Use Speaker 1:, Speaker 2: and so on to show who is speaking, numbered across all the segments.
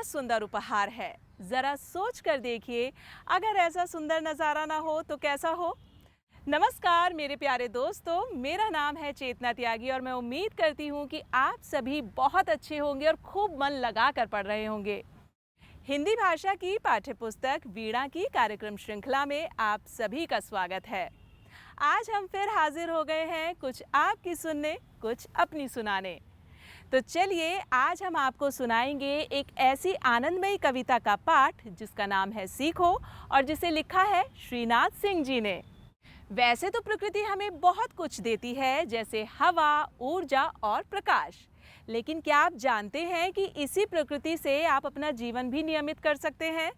Speaker 1: सुंदर उपहार है। जरा सोच कर देखिए, अगर ऐसा सुंदर नज़ारा ना हो तो कैसा हो। नमस्कार मेरे प्यारे दोस्तों, मेरा नाम है चेतना त्यागी और मैं उम्मीद करती हूँ कि आप सभी बहुत अच्छे होंगे और खूब मन लगा कर पढ़ रहे होंगे। हिंदी भाषा की पाठ्यपुस्तक वीणा की कार्यक्रम श्रृंखला में आप सभी का स्वागत है। आज हम फिर हाजिर हो गए हैं, कुछ आपकी सुनने, कुछ अपनी सुनाने। तो चलिए, आज हम आपको सुनाएंगे एक ऐसी आनंदमयी कविता का पाठ जिसका नाम है सीखो और जिसे लिखा है श्रीनाथ सिंह जी ने। वैसे तो प्रकृति हमें बहुत कुछ देती है, जैसे हवा, ऊर्जा और प्रकाश। लेकिन क्या आप जानते हैं कि इसी प्रकृति से आप अपना जीवन भी नियमित कर सकते हैं?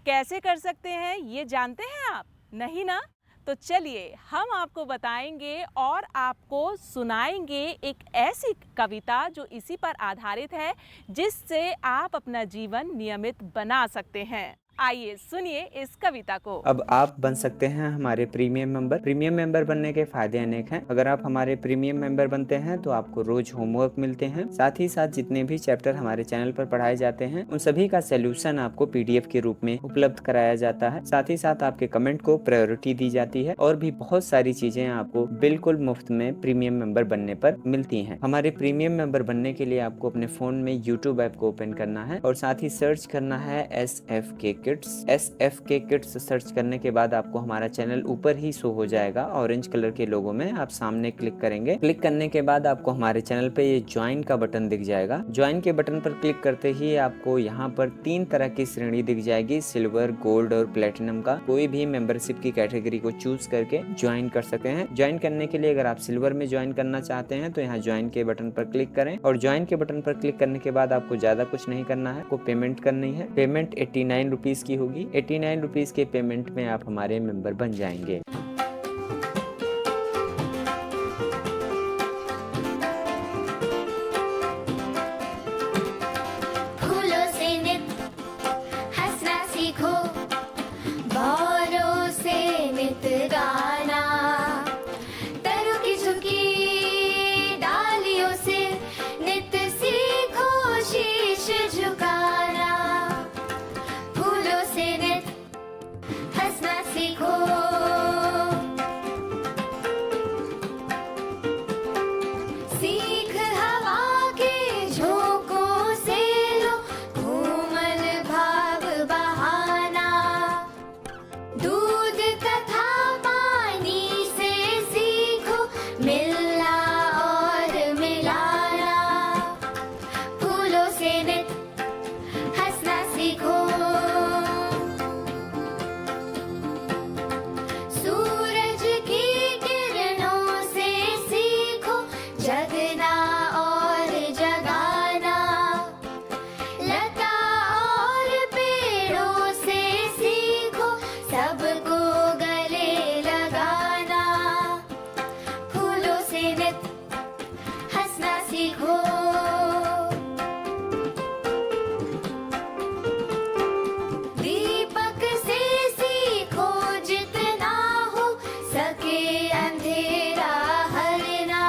Speaker 1: कैसे कर सकते हैं, ये जानते हैं आप? नहीं ना? तो चलिए, हम आपको बताएंगे और आपको सुनाएंगे एक ऐसी कविता जो इसी पर आधारित है, जिससे आप अपना जीवन नियमित बना सकते हैं। आइए सुनिए इस कविता को।
Speaker 2: अब आप बन सकते हैं हमारे प्रीमियम मेंबर। प्रीमियम मेंबर बनने के फायदे अनेक हैं। अगर आप हमारे प्रीमियम मेंबर बनते हैं तो आपको रोज होमवर्क मिलते हैं। साथ ही साथ जितने भी चैप्टर हमारे चैनल पर पढ़ाए जाते हैं उन सभी का सोल्यूशन आपको पीडीएफ के रूप में उपलब्ध कराया जाता है। साथ ही साथ आपके कमेंट को प्रायोरिटी दी जाती है और भी बहुत सारी चीजें आपको बिल्कुल मुफ्त में प्रीमियम मेंबर बनने पर मिलती है। हमारे प्रीमियम मेंबर बनने के लिए आपको अपने फोन में यूट्यूब ऐप को ओपन करना है और साथ ही सर्च करना है SFK किड्स। सर्च करने के बाद आपको हमारा चैनल ऊपर ही शो हो जाएगा ऑरेंज कलर के लोगो में। आप सामने क्लिक करेंगे। क्लिक करने के बाद आपको हमारे चैनल पे ये ज्वाइन का बटन दिख जाएगा। ज्वाइन के बटन पर क्लिक करते ही आपको यहाँ पर 3 तरह की श्रेणी दिख जाएगी, सिल्वर, गोल्ड और प्लेटिनम का। कोई भी मेंबरशिप की कैटेगरी को चूज करके ज्वाइन कर सकते हैं। ज्वाइन करने के लिए अगर आप सिल्वर में ज्वाइन करना चाहते हैं तो यहाँ ज्वाइन के बटन पर क्लिक करें और ज्वाइन के बटन पर क्लिक करने के बाद आपको ज्यादा कुछ नहीं करना है, आपको पेमेंट करनी है। पेमेंट 89 रुपीज की होगी। 89 रुपीज के पेमेंट में आप हमारे मेंबर बन जाएंगे।
Speaker 3: फूलों से नित हंसना सीखो, भौरों से नित गाना, तरों की झुकी डालियों से नित सीखो शीश झुकाना। फूलों से नित हंसना सीखो, सीख हवा के झोंकों से लो कोमल भाव बहाना। दूध तथा पानी से सीखो मिलना और मिलाना। फूलों से नित हंसना सीखो, सूरज की किरणों से सीखो जगना और जगाना। लता और पेड़ों से सीखो सबको गले लगाना। फूलों से नित हंसना सीखो, दीपक से सीखो जितना हो सके अंधेरा हरना।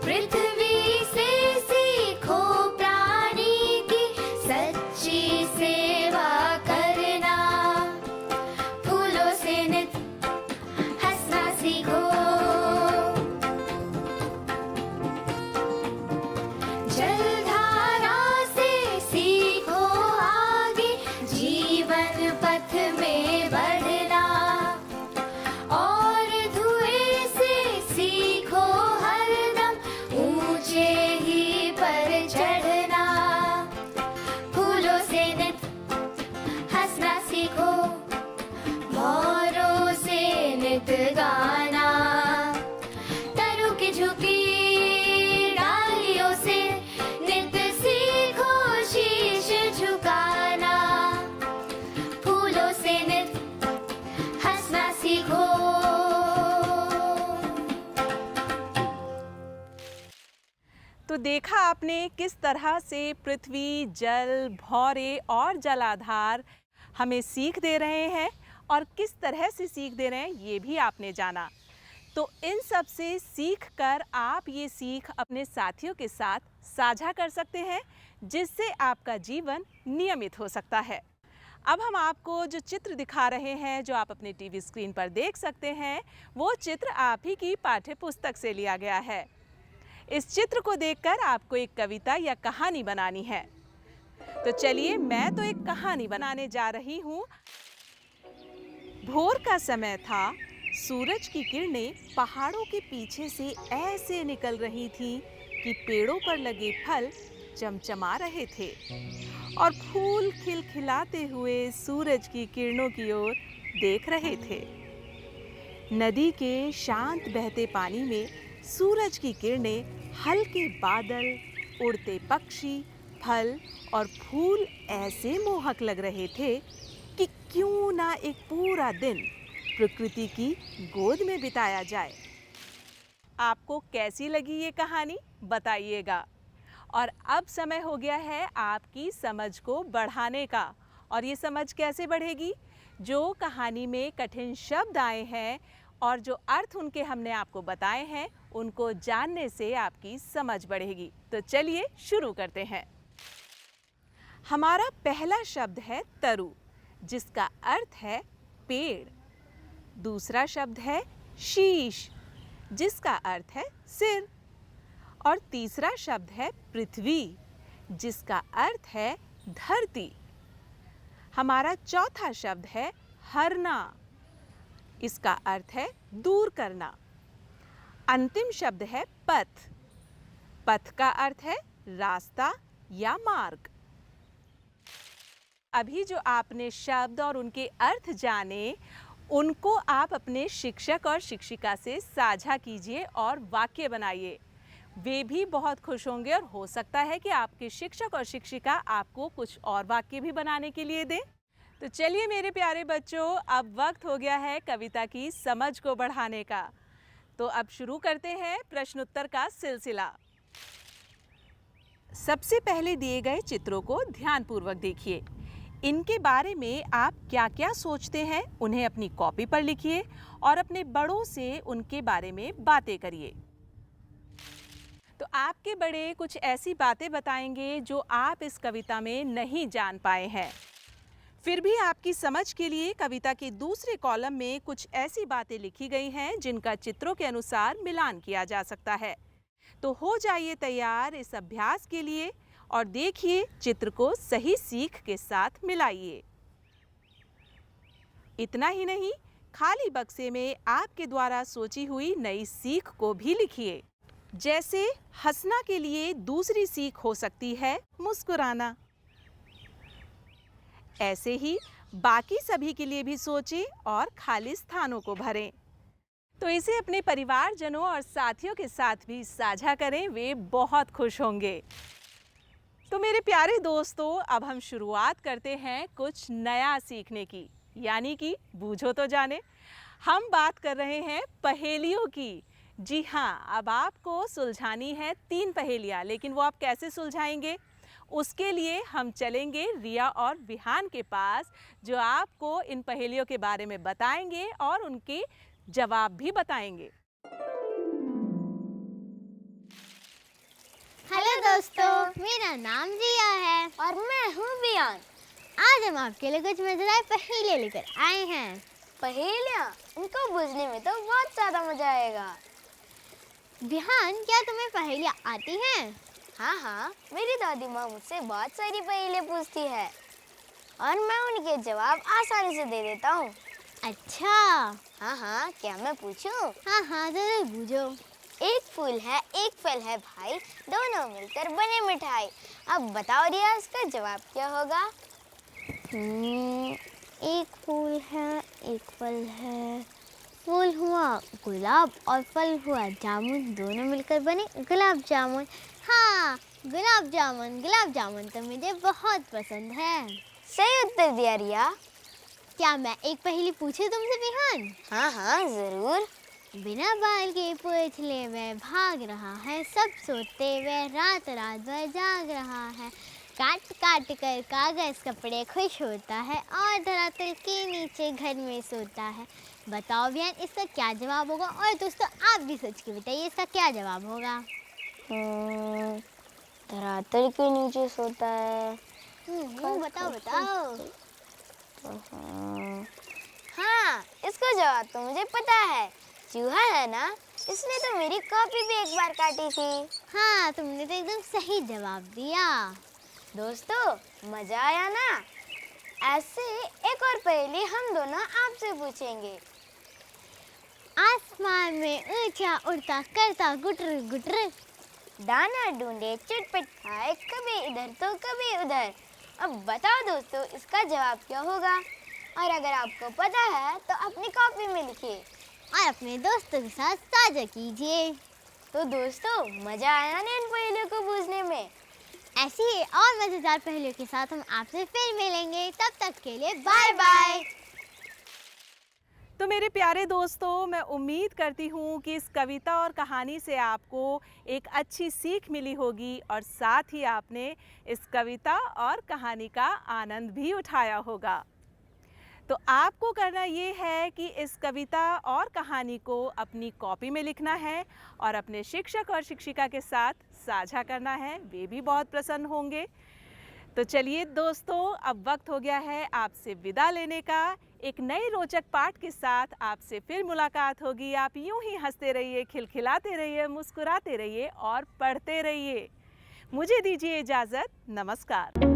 Speaker 3: पृथ्वी से सीखो प्राणी की सच्ची सेवा करना। फूलों से नित हंसना सीखो, जलधारा से सीखो आगे जीवन पथ में बढ़ना। और धुएं से सीखो हरदम ऊंचे ही पर चढ़ना। फूलों से नित हंसना सीखो, भौरों से नित गाना, तरों की झुकी डालियों से नित सीखो शीश झुकाना। फूलों से नित हंसना सीखो।
Speaker 1: तो देखा आपने किस तरह से पृथ्वी, जल, भौरे और जलाधार हमें सीख दे रहे हैं और किस तरह से सीख दे रहे हैं, ये भी आपने जाना। तो इन सब से सीख कर आप ये सीख अपने साथियों के साथ साझा कर सकते हैं, जिससे आपका जीवन नियमित हो सकता है। अब हम आपको जो चित्र दिखा रहे हैं, जो आप अपने टीवी स्क्रीन पर देख सकते हैं, वो चित्र आप ही की पाठ्य पुस्तक से लिया गया है। इस चित्र को देखकर आपको एक कविता या कहानी बनानी है। तो चलिए, मैं तो एक कहानी बनाने जा रही हूँ। भोर का समय था। सूरज की किरणें पहाड़ों के पीछे से ऐसे निकल रही थीं कि पेड़ों पर लगे फल चमचमा रहे थे और फूल खिलखिलाते हुए सूरज की किरणों की ओर देख रहे थे। नदी के शांत बहते पानी में सूरज की किरणें, हल्के बादल, उड़ते पक्षी, फल और फूल ऐसे मोहक लग रहे थे कि क्यों ना एक पूरा दिन प्रकृति की गोद में बिताया जाए। आपको कैसी लगी ये कहानी, बताइएगा। और अब समय हो गया है आपकी समझ को बढ़ाने का। और ये समझ कैसे बढ़ेगी? जो कहानी में कठिन शब्द आए हैं और जो अर्थ उनके हमने आपको बताए हैं, उनको जानने से आपकी समझ बढ़ेगी। तो चलिए शुरू करते हैं। हमारा पहला शब्द है तरु, जिसका अर्थ है पेड़। दूसरा शब्द है शीश, जिसका अर्थ है सिर। और तीसरा शब्द है पृथ्वी, जिसका अर्थ है धरती। हमारा चौथा शब्द है हरना, इसका अर्थ है दूर करना। अंतिम शब्द है पथ। पथ का अर्थ है रास्ता या मार्ग। अभी जो आपने शब्द और उनके अर्थ जाने, उनको आप अपने शिक्षक और शिक्षिका से साझा कीजिए और वाक्य बनाइए। वे भी बहुत खुश होंगे और हो सकता है कि आपके शिक्षक और शिक्षिका आपको कुछ और वाक्य भी बनाने के लिए दें। तो चलिए मेरे प्यारे बच्चों, अब वक्त हो गया है कविता की समझ को बढ़ाने का। तो अब शुरू करते हैं प्रश्न उत्तर का सिलसिला। सबसे पहले दिए गए चित्रों को ध्यानपूर्वक देखिए। इनके बारे में आप क्या क्या सोचते हैं, उन्हें अपनी कॉपी पर लिखिए और अपने बड़ों से उनके बारे में बातें करिए। तो आपके बड़े कुछ ऐसी बातें बताएंगे जो आप इस कविता में नहीं जान पाए हैं। फिर भी आपकी समझ के लिए कविता के दूसरे कॉलम में कुछ ऐसी बातें लिखी गई हैं जिनका चित्रों के अनुसार मिलान किया जा सकता है। तो हो जाइए तैयार इस अभ्यास के लिए और देखिए चित्र को सही सीख के साथ मिलाइए। इतना ही नहीं, खाली बक्से में आपके द्वारा सोची हुई नई सीख को भी लिखिए। जैसे हंसना के लिए दूसरी सीख हो सकती है मुस्कुराना। ऐसे ही बाकी सभी के लिए भी सोचें और खाली स्थानों को भरें। तो इसे अपने परिवारजनों और साथियों के साथ भी साझा करें, वे बहुत खुश होंगे। तो मेरे प्यारे दोस्तों, अब हम शुरुआत करते हैं कुछ नया सीखने की, यानी कि बूझो तो जाने। हम बात कर रहे हैं पहेलियों की। जी हाँ, अब आपको सुलझानी है 3 पहेलियाँ, लेकिन वो आप कैसे सुलझाएंगे? उसके लिए हम चलेंगे रिया और विहान के पास, जो आपको इन पहेलियों के बारे में बताएंगे और उनके जवाब भी बताएंगे।
Speaker 4: हेलो दोस्तों, मेरा नाम रिया है
Speaker 3: और मैं हूँ विहान।
Speaker 4: आज हम आपके लिए कुछ मजेदार पहेलियाँ लेकर आए हैं।
Speaker 3: पहेलियाँ, उनको बुझने में तो बहुत ज्यादा मजा आएगा।
Speaker 4: विहान, क्या तुम्हें पहेलियाँ आती हैं?
Speaker 3: हाँ हाँ, मेरी दादी माँ मुझसे बहुत सारी पहेलियाँ पूछती है और मैं उनके जवाब आसानी से दे देता हूँ।
Speaker 4: अच्छा।
Speaker 3: हाँ हाँ, क्या मैं पूछूं?
Speaker 4: हाँ हाँ, जरूर पूछो।
Speaker 3: एक फूल है, एक फल है भाई, दोनों मिलकर बने मिठाई। अब बताओ रिया, इसका जवाब क्या होगा?
Speaker 4: एक फूल है, एक फल है, फूल हुआ गुलाब और फल हुआ जामुन, दोनों मिलकर बने गुलाब जामुन। हाँ, गुलाब जामुन। गुलाब जामुन तो मुझे बहुत पसंद है।
Speaker 3: सही उत्तर दिया रिया।
Speaker 4: क्या मैं एक पहेली पूछूं तुमसे विहान?
Speaker 3: हाँ हाँ, जरूर।
Speaker 4: बिना बाल के पूछले में भाग रहा है, सब सोते हुए रात रात भर जाग रहा है। काट काट कर कागज कपड़े खुश होता है और धरातल के नीचे घर में सोता है। बताओ बियान, इसका क्या जवाब होगा? और दोस्तों आप भी सोच के बताइए इसका क्या जवाब होगा।
Speaker 3: धरातल के नीचे सोता है।
Speaker 4: बताओ बताओ।
Speaker 3: हाँ, इसका जवाब तो मुझे पता है। चूहा है ना, इसने तो मेरी कॉपी भी एक बार काटी थी।
Speaker 4: हाँ, तुमने तो एकदम सही जवाब दिया।
Speaker 3: दोस्तों, मजा आया ना? ऐसे एक और पहेली हम दोनों आपसे पूछेंगे।
Speaker 4: आसमान में ऊंचा उड़ता करता गुटर गुटर,
Speaker 3: दाना ढूंढे चटपट खाए, कभी इधर तो कभी उधर। अब बताओ दोस्तों, इसका जवाब क्या होगा? और अगर आपको पता है तो अपनी कॉपी में लिखिए
Speaker 4: और अपने दोस्तों के साथ साझा कीजिए।
Speaker 3: तो दोस्तों, मजा आया ना इन पहेलियों को पूछने में?
Speaker 4: ऐसी ही और मजेदार पहेलियों के साथ हम आपसे फिर मिलेंगे। तब तक के लिए बाय बाय।
Speaker 1: तो मेरे प्यारे दोस्तों, मैं उम्मीद करती हूँ कि इस कविता और कहानी से आपको एक अच्छी सीख मिली होगी और साथ ही आपने इस कविता और कहानी का आनंद भी उठाया होगा। तो आपको करना ये है कि इस कविता और कहानी को अपनी कॉपी में लिखना है और अपने शिक्षक और शिक्षिका के साथ साझा करना है। वे भी बहुत प्रसन्न होंगे। तो चलिए दोस्तों, अब वक्त हो गया है आपसे विदा लेने का। एक नए रोचक पाठ के साथ आपसे फिर मुलाकात होगी। आप यूं ही हंसते रहिए, खिलखिलाते रहिए, मुस्कुराते रहिए और पढ़ते रहिए। मुझे दीजिए इजाज़त। नमस्कार।